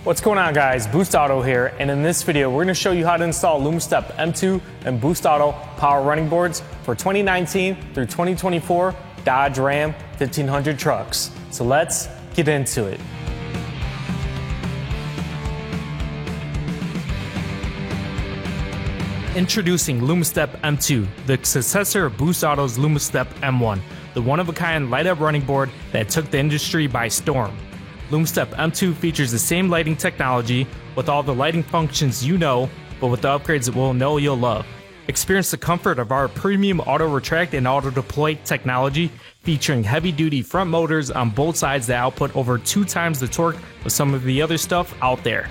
What's going on, guys? Boost Auto here, and in this video we're going to show you how to install LumaStep M2 and Boost Auto power running boards for 2019 through 2024 Dodge Ram 1500 trucks. So let's get into it. Introducing LumaStep M2, the successor of Boost Auto's LumaStep M1, the one-of-a-kind light-up running board that took the industry by storm. LumaStep M2 features the same lighting technology with all the lighting functions you know, but with the upgrades that we'll know you'll love. Experience the comfort of our premium auto retract and auto deploy technology, featuring heavy-duty front motors on both sides that output over 2 times the torque of some of the other stuff out there.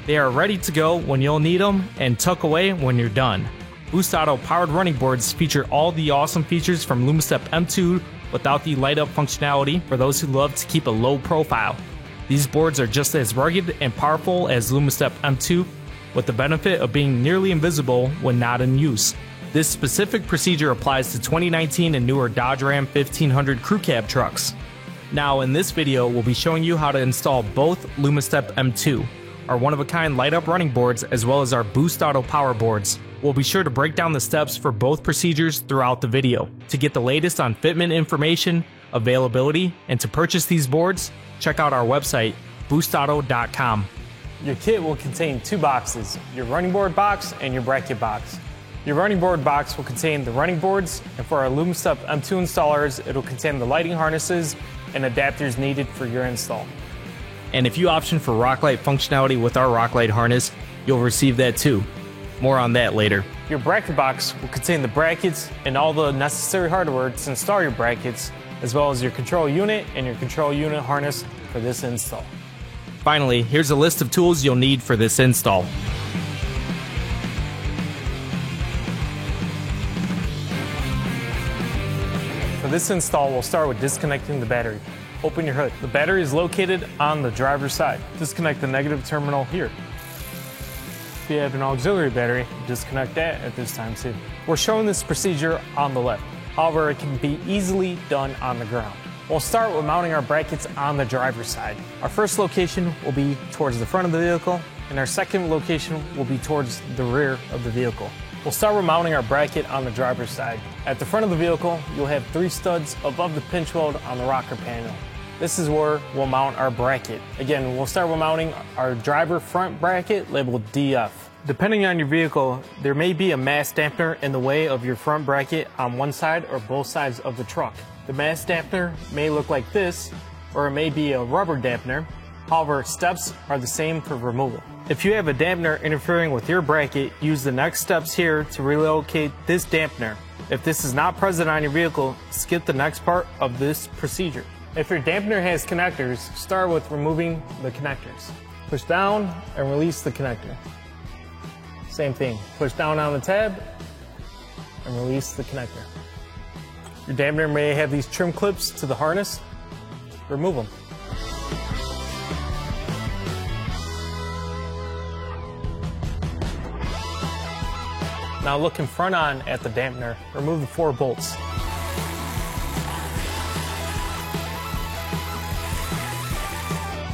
They are ready to go when you'll need them and tuck away when you're done. Boost Auto powered running boards feature all the awesome features from LumaStep M2 without the light up functionality for those who love to keep a low profile. These boards are just as rugged and powerful as LumaStep M2, with the benefit of being nearly invisible when not in use. This specific procedure applies to 2019 and newer Dodge Ram 1500 crew cab trucks. Now in this video we'll be showing you how to install both LumaStep M2, our one-of-a-kind light-up running boards, as well as our Boost Auto power boards. We'll be sure to break down the steps for both procedures throughout the video. To get the latest on fitment information, availability, and to purchase these boards, check out our website, boostauto.com. Your kit will contain 2 boxes, your running board box and your bracket box. Your running board box will contain the running boards, and for our LumaStep M2 installers, it'll contain the lighting harnesses and adapters needed for your install. And if you option for Rocklight functionality with our Rocklight harness, you'll receive that too. More on that later. Your bracket box will contain the brackets and all the necessary hardware to install your brackets, as well as your control unit and your control unit harness for this install. Finally, here's a list of tools you'll need for this install. For this install, we'll start with disconnecting the battery. Open your hood. The battery is located on the driver's side. Disconnect the negative terminal here. If you have an auxiliary battery, disconnect that at this time too. We're showing this procedure on the left. However, it can be easily done on the ground. We'll start with mounting our brackets on the driver's side. Our first location will be towards the front of the vehicle, and our second location will be towards the rear of the vehicle. We'll start with mounting our bracket on the driver's side. At the front of the vehicle, you'll have 3 studs above the pinch weld on the rocker panel. This is where we'll mount our bracket. Again, we'll start with mounting our driver front bracket labeled DF. Depending on your vehicle, there may be a mass dampener in the way of your front bracket on one side or both sides of the truck. The mass dampener may look like this, or it may be a rubber dampener. However, steps are the same for removal. If you have a dampener interfering with your bracket, use the next steps here to relocate this dampener. If this is not present on your vehicle, skip the next part of this procedure. If your dampener has connectors, start with removing the connectors. Push down and release the connector. Same thing, push down on the tab and release the connector. Your dampener may have these trim clips to the harness. Remove them. Now looking front on at the dampener, remove the 4 bolts.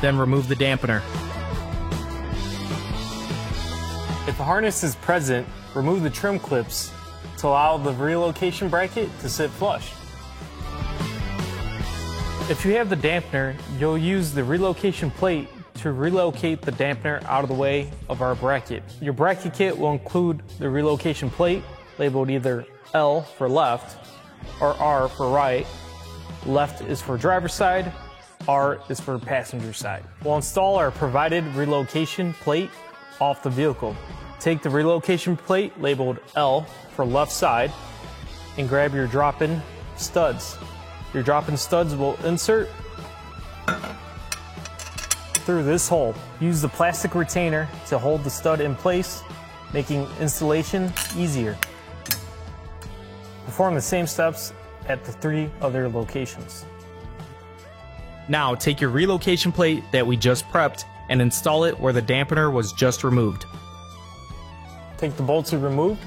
Then remove the dampener. If the harness is present, remove the trim clips to allow the relocation bracket to sit flush. If you have the dampener, you'll use the relocation plate to relocate the dampener out of the way of our bracket. Your bracket kit will include the relocation plate labeled either L for left or R for right. Left is for driver's side, R is for passenger side. We'll install our provided relocation plate off the vehicle. Take the relocation plate labeled L for left side and grab your drop-in studs. Your drop-in studs will insert through this hole. Use the plastic retainer to hold the stud in place, making installation easier. Perform the same steps at the 3 other locations. Now take your relocation plate that we just prepped and install it where the dampener was just removed. Take the bolts you removed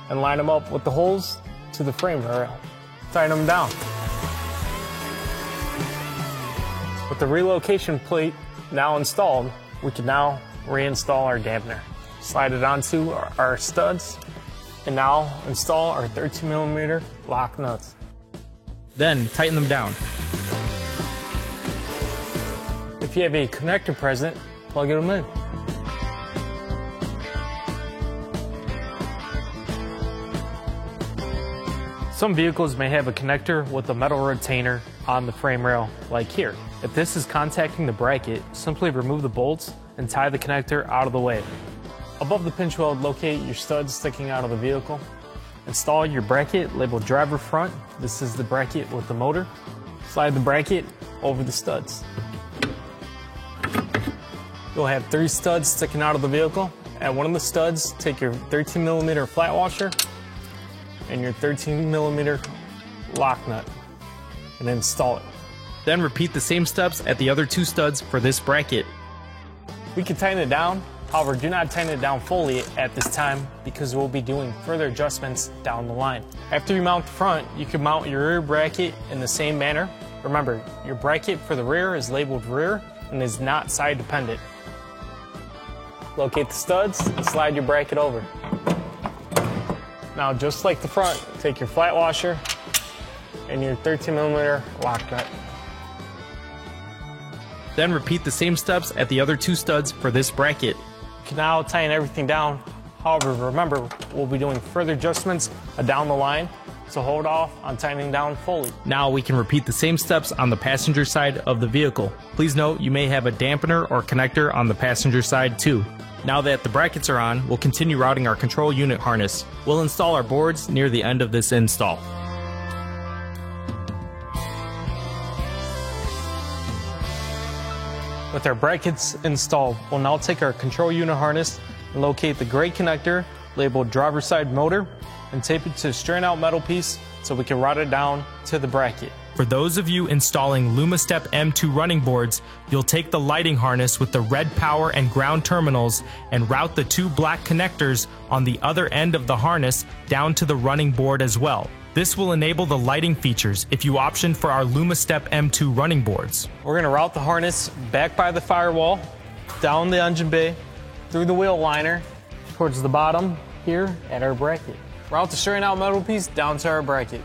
and line them up with the holes to the frame rail. Tighten them down. With the relocation plate Now installed, we can now reinstall our dampener. Slide it onto our studs, and now install our 13mm lock nuts. Then tighten them down. If you have a connector present, plug them in. Some vehicles may have a connector with a metal retainer on the frame rail, like here. If this is contacting the bracket, simply remove the bolts and tie the connector out of the way. Above the pinch weld, locate your studs sticking out of the vehicle. Install your bracket labeled driver front. This is the bracket with the motor. Slide the bracket over the studs. You'll have 3 studs sticking out of the vehicle. At one of the studs, take your 13mm flat washer and your 13mm lock nut and install it. Then repeat the same steps at the other 2 studs for this bracket. We can tighten it down, however, do not tighten it down fully at this time because we'll be doing further adjustments down the line. After you mount the front, you can mount your rear bracket in the same manner. Remember, your bracket for the rear is labeled rear and is not side dependent. Locate the studs and slide your bracket over. Now, just like the front, take your flat washer and your 13mm lock nut. Then repeat the same steps at the other 2 studs for this bracket. You can now tighten everything down. However, remember, we'll be doing further adjustments down the line, so hold off on tightening down fully. Now we can repeat the same steps on the passenger side of the vehicle. Please note you may have a dampener or connector on the passenger side too. Now that the brackets are on, we'll continue routing our control unit harness. We'll install our boards near the end of this install. With our brackets installed, we'll now take our control unit harness and locate the gray connector labeled driver side motor and tape it to a strain out metal piece so we can route it down to the bracket. For those of you installing LumaStep M2 running boards, you'll take the lighting harness with the red power and ground terminals and route the 2 black connectors on the other end of the harness down to the running board as well. This will enable the lighting features if you option for our LumaStep M2 running boards. We're going to route the harness back by the firewall, down the engine bay, through the wheel liner, towards the bottom here at our bracket. Route the strain out metal piece down to our bracket.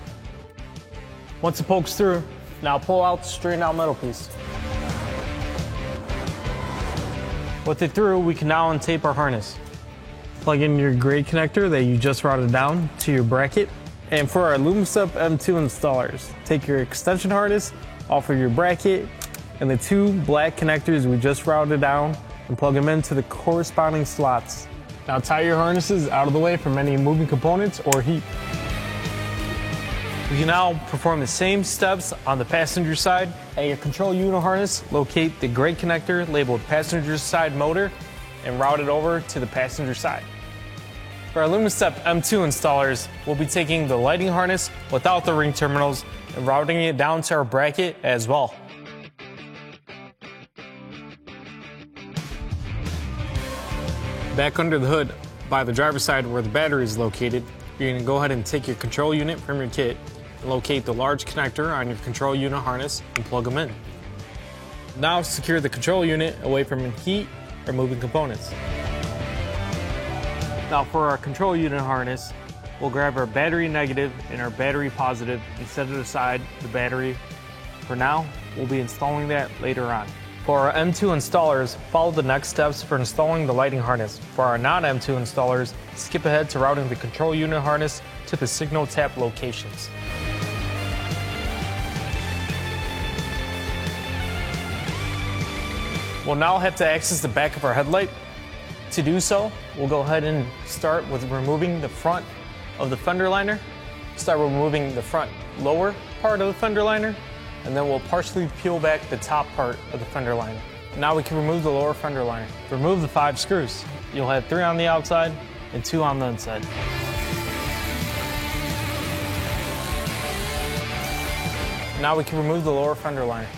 Once it pokes through, now pull out the straighten out metal piece. With it through, we can now untape our harness. Plug in your gray connector that you just routed down to your bracket. And for our LumaStep M2 installers, take your extension harness off of your bracket and the 2 black connectors we just routed down and plug them into the corresponding slots. Now tie your harnesses out of the way from any moving components or heat. We can now perform the same steps on the passenger side. At your control unit harness, locate the gray connector labeled passenger side motor and route it over to the passenger side. For our LumaStep M2 installers, we'll be taking the lighting harness without the ring terminals and routing it down to our bracket as well. Back under the hood by the driver's side where the battery is located, you're going to go ahead and take your control unit from your kit and locate the large connector on your control unit harness and plug them in. Now secure the control unit away from heat or moving components. Now for our control unit harness, we'll grab our battery negative and our battery positive and set it aside the battery. For now, we'll be installing that later on. For our M2 installers, follow the next steps for installing the lighting harness. For our non-M2 installers, skip ahead to routing the control unit harness to the signal tap locations. We'll now have to access the back of our headlight. To do so, we'll go ahead and start with removing the front of the fender liner. Start removing the front lower part of the fender liner, and then we'll partially peel back the top part of the fender liner. Now we can remove the lower fender liner. Remove the 5 screws. You'll have 3 on the outside and 2 on the inside. Now we can remove the lower fender liner.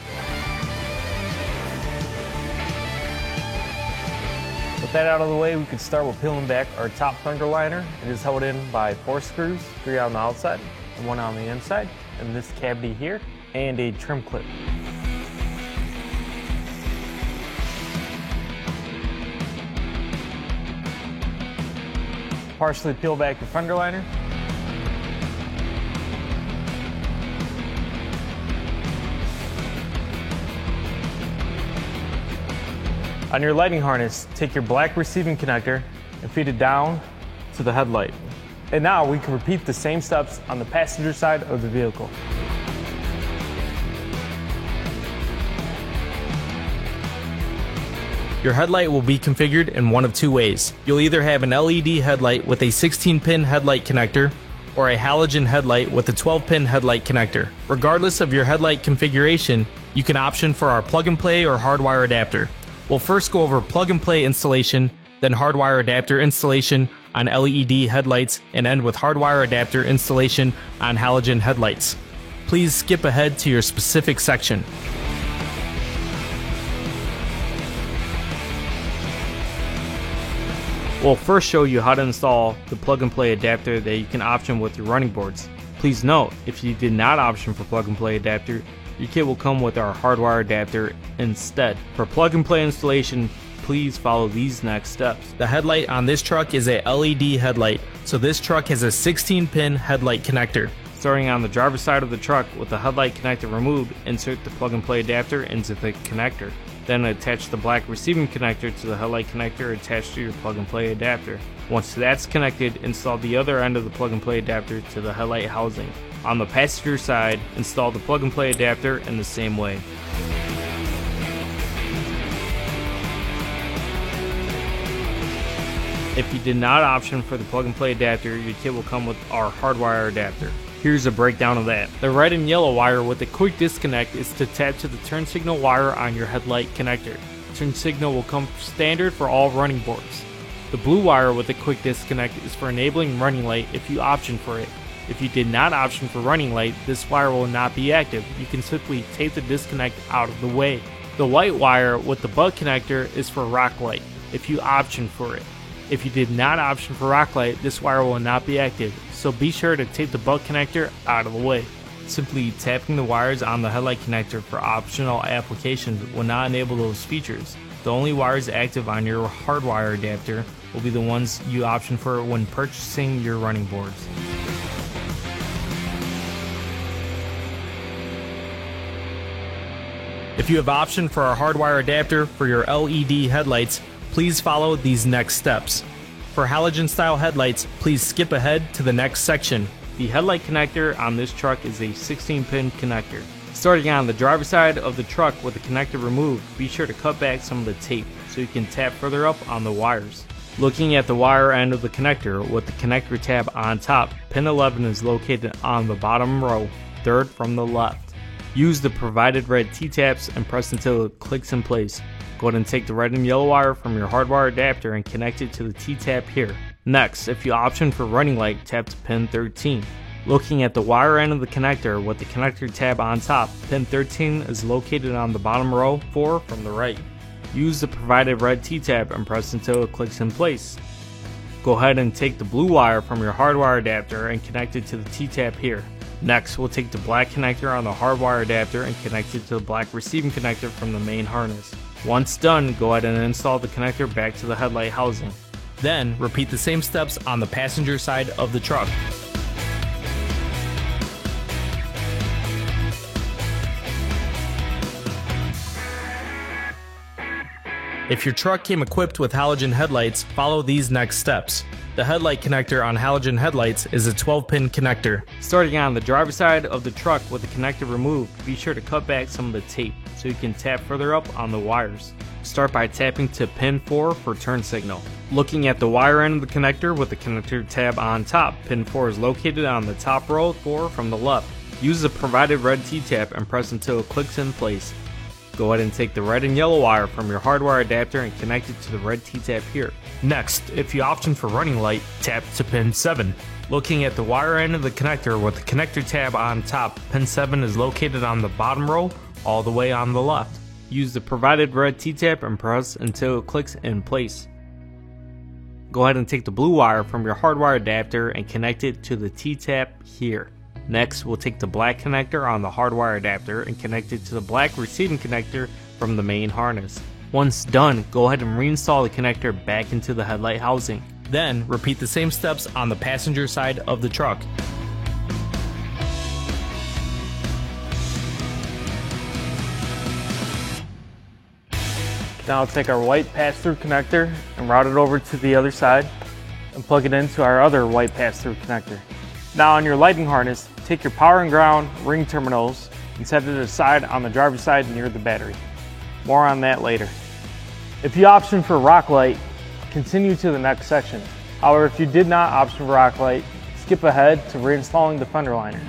With that out of the way, we can start with peeling back our top fender liner. It is held in by 4 screws, 3 on the outside and 1 on the inside, and this cavity here, and a trim clip. partially peel back your fender liner. On your lighting harness, take your black receiving connector and feed it down to the headlight. And now we can repeat the same steps on the passenger side of the vehicle. Your headlight will be configured in one of two ways. You'll either have an LED headlight with a 16-pin headlight connector or a halogen headlight with a 12-pin headlight connector. Regardless of your headlight configuration, you can option for our plug-and-play or hardwire adapter. We'll first go over plug-and-play installation, then hardwire adapter installation on LED headlights, and end with hardwire adapter installation on halogen headlights. Please skip ahead to your specific section. We'll first show you how to install the plug-and-play adapter that you can option with your running boards. Please note, if you did not option for plug-and-play adapter, your kit will come with our hardwire adapter instead. For plug-and-play installation, please follow these next steps. The headlight on this truck is a LED headlight, so this truck has a 16-pin headlight connector. Starting on the driver's side of the truck with the headlight connector removed, insert the plug-and-play adapter into the connector. Then attach the black receiving connector to the headlight connector attached to your plug-and-play adapter. Once that's connected, install the other end of the plug-and-play adapter to the headlight housing. On the passenger side, install the plug-and-play adapter in the same way. If you did not option for the plug-and-play adapter, your kit will come with our hardwire adapter. Here's a breakdown of that. The red and yellow wire with a quick disconnect is to tap to the turn signal wire on your headlight connector. Turn signal will come standard for all running boards. The blue wire with a quick disconnect is for enabling running light if you option for it. If you did not option for running light, this wire will not be active. You can simply tape the disconnect out of the way. The white wire with the butt connector is for rock light if you option for it. If you did not option for rock light, this wire will not be active, so be sure to tape the butt connector out of the way. Simply tapping the wires on the headlight connector for optional applications will not enable those features. The only wires active on your hardwire adapter will be the ones you option for when purchasing your running boards. If you have optioned for our hardwire adapter for your LED headlights, please follow these next steps. For halogen style headlights, please skip ahead to the next section. The headlight connector on this truck is a 16-pin connector. Starting on the driver's side of the truck with the connector removed, be sure to cut back some of the tape so you can tap further up on the wires. Looking at the wire end of the connector with the connector tab on top, pin 11 is located on the bottom row, third from the left. Use the provided red T-taps and press until it clicks in place. Go ahead and take the red and yellow wire from your hardwire adapter and connect it to the T-tap here. Next, if you option for running light, tap to pin 13. Looking at the wire end of the connector with the connector tab on top, pin 13 is located on the bottom row, 4 from the right. Use the provided red T-tap and press until it clicks in place. Go ahead and take the blue wire from your hardwire adapter and connect it to the T-tap here. Next, we'll take the black connector on the hardwire adapter and connect it to the black receiving connector from the main harness. Once done, go ahead and install the connector back to the headlight housing. Then, repeat the same steps on the passenger side of the truck. If your truck came equipped with halogen headlights, follow these next steps. The headlight connector on halogen headlights is a 12-pin connector. Starting on the driver's side of the truck with the connector removed, be sure to cut back some of the tape so you can tap further up on the wires. Start by tapping to pin 4 for turn signal. Looking at the wire end of the connector with the connector tab on top, pin 4 is located on the top row 4 from the left. Use the provided red T-tap and press until it clicks in place. Go ahead and take the red and yellow wire from your hardwire adapter and connect it to the red T-tap here. Next, if you option for running light, tap to pin 7. Looking at the wire end of the connector with the connector tab on top, pin 7 is located on the bottom row, all the way on the left. Use the provided red T-tap and press until it clicks in place. Go ahead and take the blue wire from your hardwire adapter and connect it to the T-tap here. Next, we'll take the black connector on the hardwire adapter and connect it to the black receiving connector from the main harness. Once done, go ahead and reinstall the connector back into the headlight housing. Then repeat the same steps on the passenger side of the truck. Now take our white pass-through connector and route it over to the other side and plug it into our other white pass-through connector. Now on your lighting harness, take your power and ground ring terminals and set it aside on the driver's side near the battery. More on that later. If you option for rock light, continue to the next section. However, if you did not option for rock light, skip ahead to reinstalling the fender liner.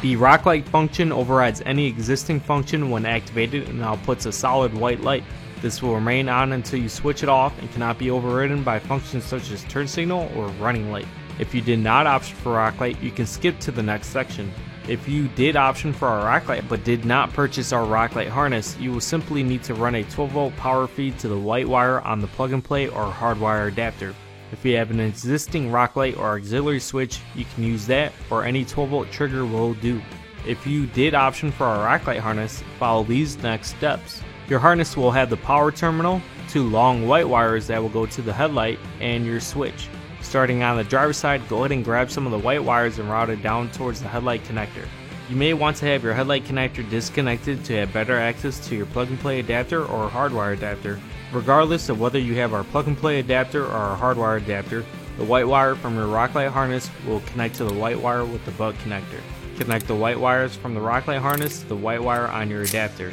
The rock light function overrides any existing function when activated and now puts a solid white light. This will remain on until you switch it off and cannot be overridden by functions such as turn signal or running light. If you did not option for rock light, you can skip to the next section. If you did option for our rock light but did not purchase our rock light harness, you will simply need to run a 12-volt power feed to the white wire on the plug and play or hardwire adapter. If you have an existing rock light or auxiliary switch, you can use that, or any 12-volt trigger will do. If you did option for our rock light harness, follow these next steps. Your harness will have the power terminal, 2 long white wires that will go to the headlight, and your switch. Starting on the driver's side, go ahead and grab some of the white wires and route it down towards the headlight connector. You may want to have your headlight connector disconnected to have better access to your plug and play adapter or hardwire adapter. Regardless of whether you have our plug and play adapter or our hardwire adapter, the white wire from your rock light harness will connect to the white wire with the butt connector. Connect the white wires from the rock light harness to the white wire on your adapter.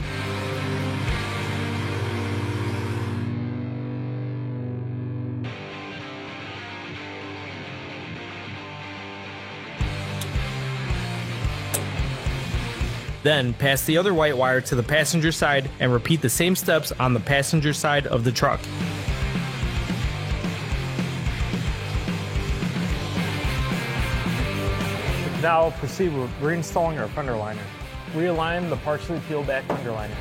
Then pass the other white wire to the passenger side and repeat the same steps on the passenger side of the truck. Now proceed with reinstalling our fender liner. Realign the partially peeled back fender liner.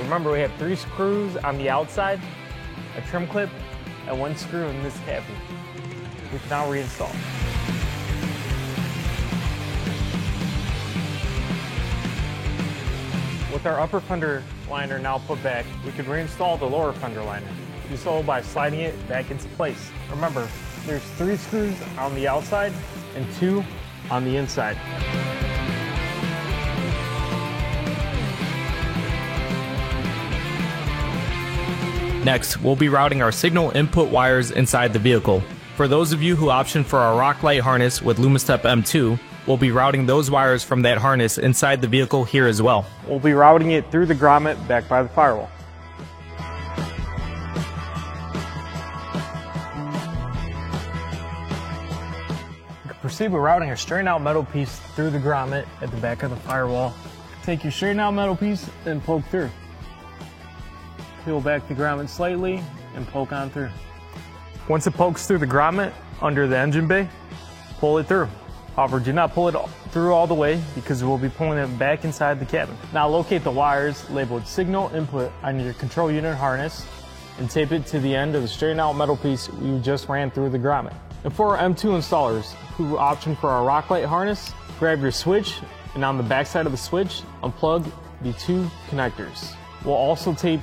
Remember, we have 3 screws on the outside, a trim clip, and 1 screw in this cavity. We can now reinstall. With our upper fender liner now put back, we can reinstall the lower fender liner. Do so by sliding it back into place. Remember, there's 3 screws on the outside and 2 on the inside. Next, we'll be routing our signal input wires inside the vehicle. For those of you who option for our rock light harness with LumaStep M2, we'll be routing those wires from that harness inside the vehicle here as well. We'll be routing it through the grommet back by the firewall. You can proceed with routing your straightened out metal piece through the grommet at the back of the firewall. Take your straightened out metal piece and poke through. Peel back the grommet slightly and poke on through. Once it pokes through the grommet under the engine bay, pull it through. However, do not pull it through all the way because we'll be pulling it back inside the cabin. Now locate the wires labeled signal input on your control unit harness and tape it to the end of the straightened out metal piece you just ran through the grommet. And for our M2 installers who option for our rock light harness, grab your switch and on the back side of the switch, unplug the 2 connectors. We'll also tape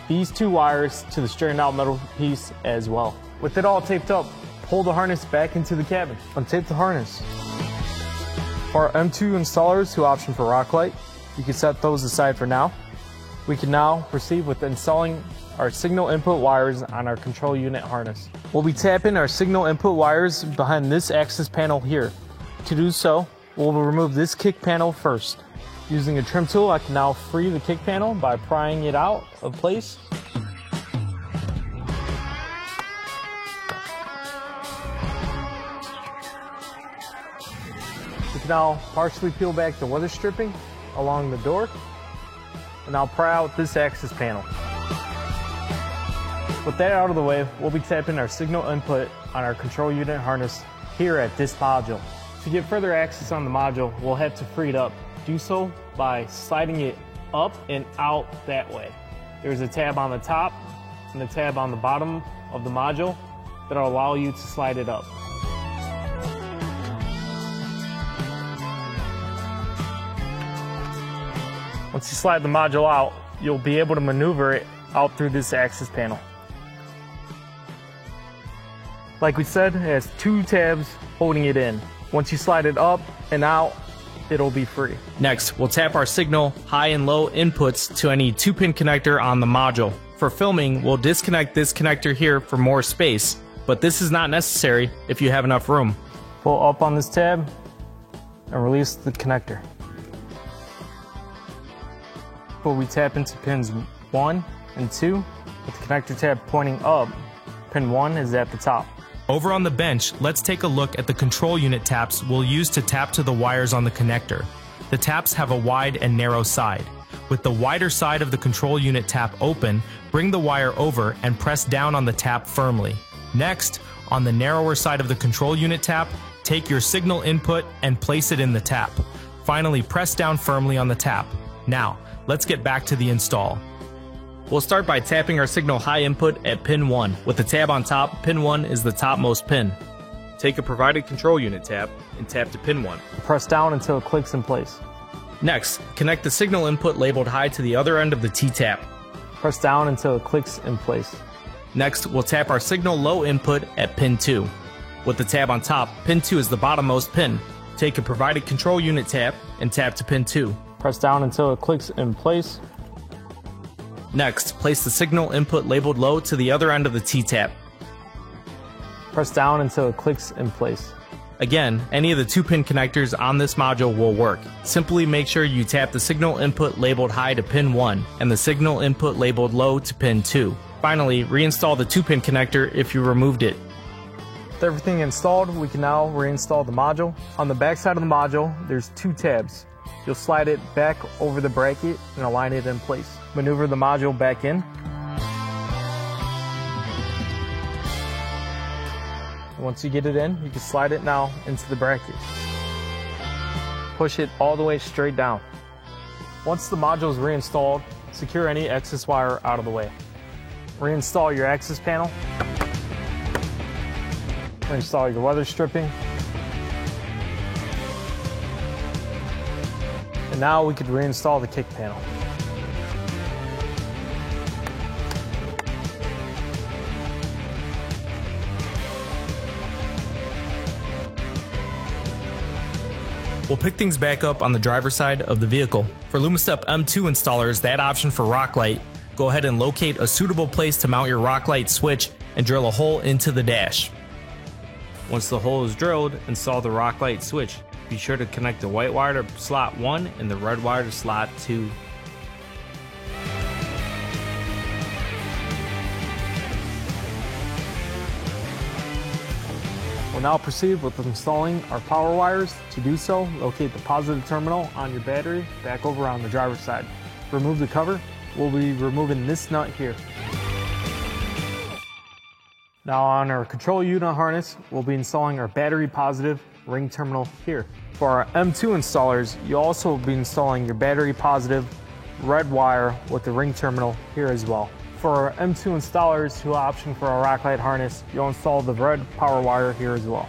these 2 wires to the straightened out metal piece as well. With it all taped up, pull the harness back into the cabin. Untape the harness. For our M2 installers who option for rock light, you can set those aside for now. We can now proceed with installing our signal input wires on our control unit harness. We'll be tapping our signal input wires behind this access panel here. To do so, we'll remove this kick panel first. Using a trim tool, I can now free the kick panel by prying it out of place. We can now partially peel back the weather stripping along the door, and I'll pry out this access panel. With that out of the way, we'll be tapping our signal input on our control unit harness here at this module. To get further access on the module, we'll have to free it up. Do so by sliding it up and out that way. There's a tab on the top and a tab on the bottom of the module that'll allow you to slide it up. Once you slide the module out, you'll be able to maneuver it out through this access panel. Like we said, it has 2 tabs holding it in. Once you slide it up and out, it'll be free. Next, we'll tap our signal high and low inputs to any 2-pin connector on the module. For filming, we'll disconnect this connector here for more space, but this is not necessary if you have enough room. Pull up on this tab and release the connector. Before we tap into pins 1 and 2, with the connector tab pointing up, pin 1 is at the top. Over on the bench, let's take a look at the control unit taps we'll use to tap to the wires on the connector. The taps have a wide and narrow side. With the wider side of the control unit tap open, bring the wire over and press down on the tap firmly. Next, on the narrower side of the control unit tap, take your signal input and place it in the tap. Finally, press down firmly on the tap. Now, let's get back to the install. We'll start by tapping our signal high input at pin 1. With the tab on top, pin 1 is the topmost pin. Take a provided control unit tap and tap to pin 1. Press down until it clicks in place. Next, connect the signal input labeled high to the other end of the T-tap. Press down until it clicks in place. Next, we'll tap our signal low input at pin 2. With the tab on top, pin 2 is the bottommost pin. Take a provided control unit tap and tap to pin 2. Press down until it clicks in place. Next, place the signal input labeled low to the other end of the T-tap. Press down until it clicks in place. Again, any of the 2-pin connectors on this module will work. Simply make sure you tap the signal input labeled high to pin 1 and the signal input labeled low to pin 2. Finally, reinstall the 2-pin connector if you removed it. With everything installed, we can now reinstall the module. On the back side of the module, there's 2 tabs. You'll slide it back over the bracket and align it in place. Maneuver the module back in. Once you get it in, you can slide it now into the bracket. Push it all the way straight down. Once the module is reinstalled, secure any excess wire out of the way. Reinstall your access panel. Reinstall your weather stripping. And now we could reinstall the kick panel. We'll pick things back up on the driver's side of the vehicle. For LumaStep M2 installers, that option for rock light, go ahead and locate a suitable place to mount your rock light switch and drill a hole into the dash. Once the hole is drilled, install the rock light switch. Be sure to connect the white wire to slot 1 and the red wire to slot 2. We'll now proceed with installing our power wires. To do so, locate the positive terminal on your battery back over on the driver's side. Remove the cover. We'll be removing this nut here. Now on our control unit harness, we'll be installing our battery positive ring terminal here. For our M2 installers, you'll also be installing your battery positive red wire with the ring terminal here as well. For our M2 installers who option for our rock light harness, you'll install the red power wire here as well.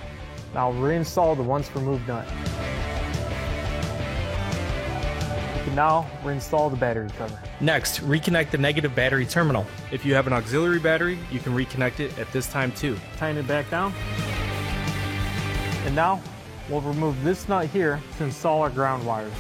Now reinstall the once removed nut. You can now reinstall the battery cover. Next, reconnect the negative battery terminal. If you have an auxiliary battery, you can reconnect it at this time too. Tighten it back down. And now, we'll remove this nut here to install our ground wires.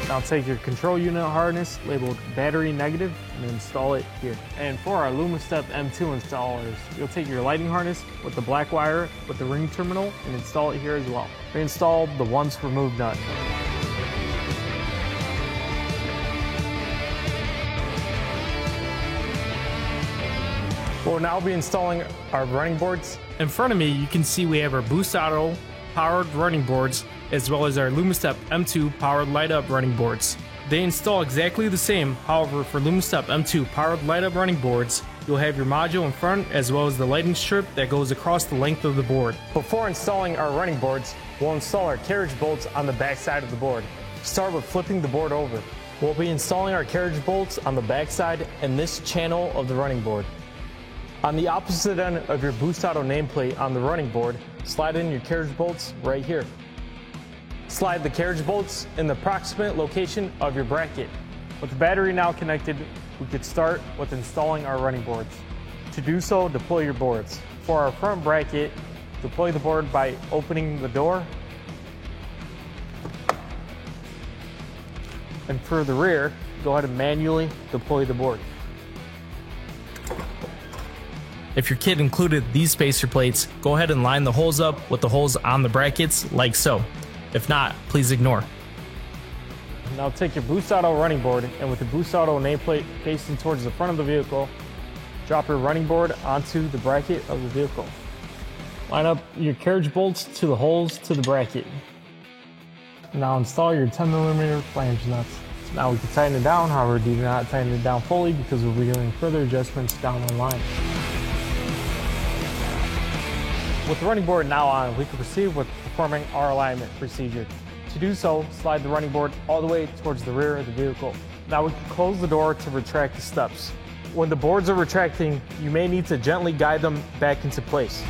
Now take your control unit harness labeled battery negative and install it here. And for our LumaStep M2 installers, you'll take your lighting harness with the black wire with the ring terminal and install it here as well. Reinstall the once removed nut. We'll now be installing our running boards. In front of me, you can see we have our Boost Auto powered running boards, as well as our LumaStep M2 powered light up running boards. They install exactly the same, however for LumaStep M2 powered light up running boards, you'll have your module in front as well as the lighting strip that goes across the length of the board. Before installing our running boards, we'll install our carriage bolts on the back side of the board. Start with flipping the board over. We'll be installing our carriage bolts on the back side and this channel of the running board. On the opposite end of your Boost Auto nameplate on the running board, slide in your carriage bolts right here. Slide the carriage bolts in the approximate location of your bracket. With the battery now connected, we could start with installing our running boards. To do so, deploy your boards. For our front bracket, deploy the board by opening the door. And for the rear, go ahead and manually deploy the board. If your kit included these spacer plates, go ahead and line the holes up with the holes on the brackets like so. If not, please ignore. Now take your Boost Auto running board and with the Boost Auto nameplate facing towards the front of the vehicle, drop your running board onto the bracket of the vehicle. Line up your carriage bolts to the holes to the bracket. Now install your 10mm flange nuts. Now we can tighten it down, however do not tighten it down fully because we'll be doing further adjustments down the line. With the running board now on, we can proceed with performing our alignment procedure. To do so, slide the running board all the way towards the rear of the vehicle. Now we can close the door to retract the steps. When the boards are retracting, you may need to gently guide them back into place.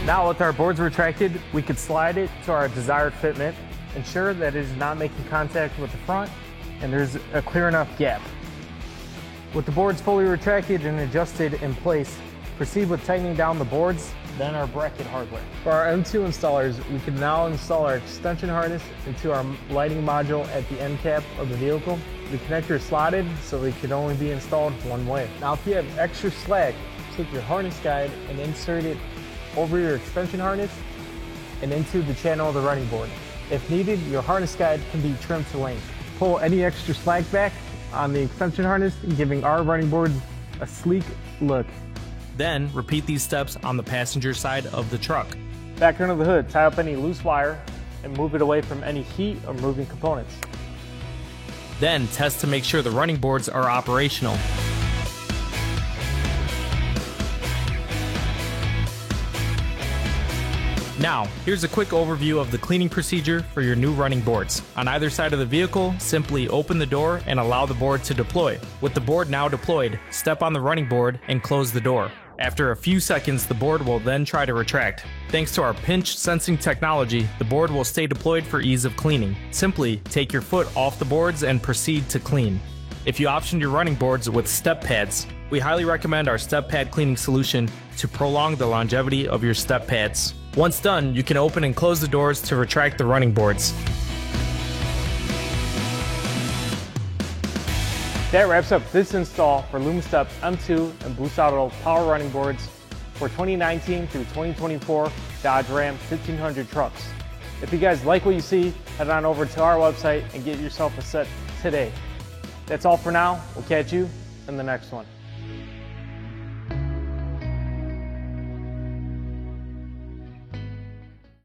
Now with our boards retracted, we can slide it to our desired fitment. Ensure that it is not making contact with the front and there's a clear enough gap. With the boards fully retracted and adjusted in place, proceed with tightening down the boards, then our bracket hardware. For our M2 installers, we can now install our extension harness into our lighting module at the end cap of the vehicle. The connector is slotted, so it can only be installed one way. Now if you have extra slack, take your harness guide and insert it over your extension harness and into the channel of the running board. If needed, your harness guide can be trimmed to length. Pull any extra slack back on the extension harness, giving our running board a sleek look. Then repeat these steps on the passenger side of the truck. Back under the hood, tie up any loose wire and move it away from any heat or moving components. Then test to make sure the running boards are operational. Now, here's a quick overview of the cleaning procedure for your new running boards. On either side of the vehicle, simply open the door and allow the board to deploy. With the board now deployed, step on the running board and close the door. After a few seconds, the board will then try to retract. Thanks to our pinch sensing technology, the board will stay deployed for ease of cleaning. Simply take your foot off the boards and proceed to clean. If you optioned your running boards with step pads, we highly recommend our step pad cleaning solution to prolong the longevity of your step pads. Once done, you can open and close the doors to retract the running boards. That wraps up this install for LumaStep M2 and Boost Auto power running boards for 2019 through 2024 Dodge Ram 1500 trucks. If you guys like what you see, head on over to our website and get yourself a set today. That's all for now. We'll catch you in the next one.